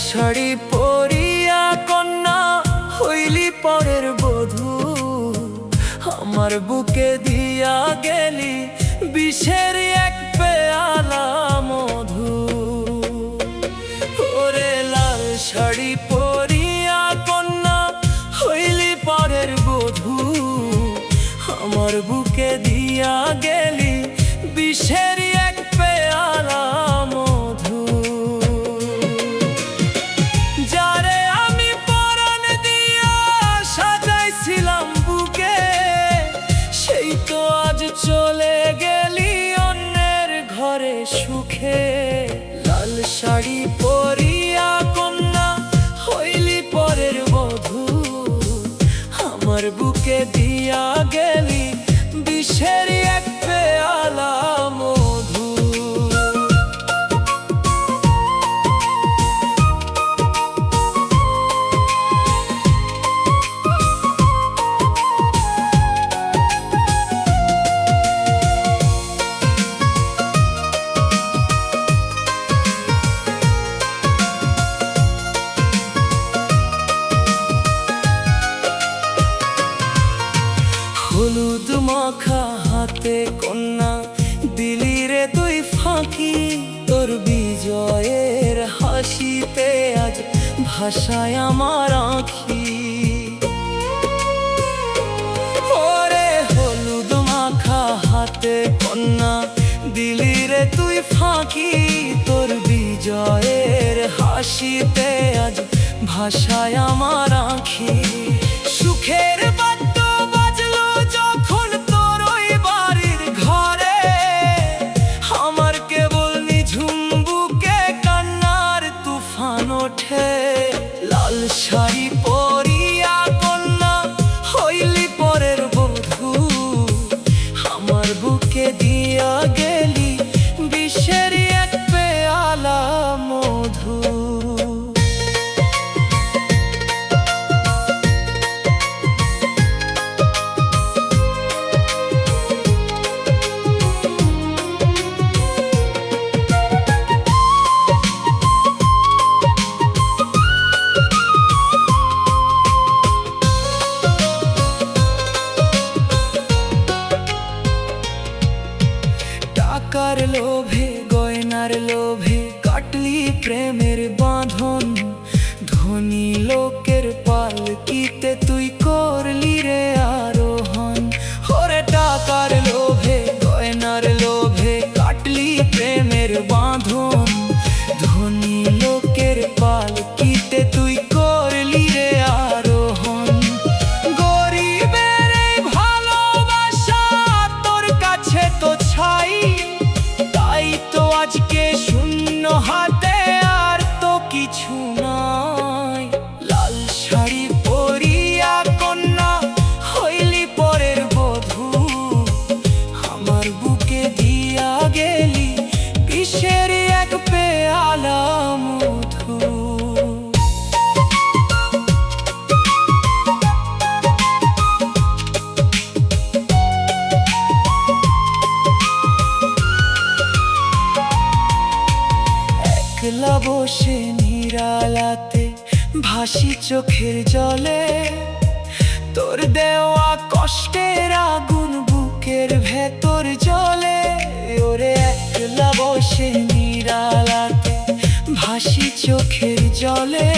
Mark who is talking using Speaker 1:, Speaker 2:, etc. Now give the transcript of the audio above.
Speaker 1: শাড়ি পরিয়া কন্যা হইলি পরের বধূ, আমার বুকে দিয়া গেলি বিষের এক পেয়ালা মধু। ওরে লাল শাড়ি পরিয়া কন্যা হইলি পরের বধূ, আমার বুকে দিয়া গেলি বিষের এক পেয়ালা মধু। যারে আমি পরাণ দিয়া সাজাইছিলাম বুকে, সেই তো আজ চলে গেলি অন্যের ঘরে সুখে। লাল শাড়ি পরিয়া কন্যা হইলি পরের বধূ, আমার বুকে দিয়া গেলি বিষের এক পেয়ালা মধু। হলুদ মাখা হাতে কন্যা দিলি রে তুই ফাঁকি, তোর বিজয়ের হাসিতে আজ ভাষায় আমার আঁখি। ওরে হলুদ মাখা হাতে কন্যা দিলি রে তুই ফাঁকি, তোর বিজয়ের হাসিতে আজ ভাষায় আমার আঁখি। সুখের লাল শাড়ি পরিয়া কন্যা হইলি পরের বধূ, আমার বুকে দিয়া গেলি বিষের এক পেয়ালা মধু। টাকার লোভে গয়নার লোভে কাটলি প্রেমের বাঁধন, ধনী লোকের পালকিতে তুই করলি রে আরোহণ। ওরে টাকার লোভে গয়নার লোভে কাটলি প্রেমের বাঁধন, ধনী লোকের পালকিতে তুই করলি রে আরোহণ। গরিবের এই ভালোবাসা তোর কাছে তো ছাই, তাই তো আজকে শূন্য হাতে আর তো কিছু নাই। লাল শাড়ি পরিয়া কন্যা হইলি পরের বধূ, আমার বুকে দিয়া গেলি বিষের এক পেয়ালা মধু। একলা বসে নিরালাতে ভাসি চোখের জলে, তোর দেওয়া কষ্টের আগুন বুকের ভেতর জ্বলে। ওরে একলা বসে নিরালাতে ভাসি চোখের জলে,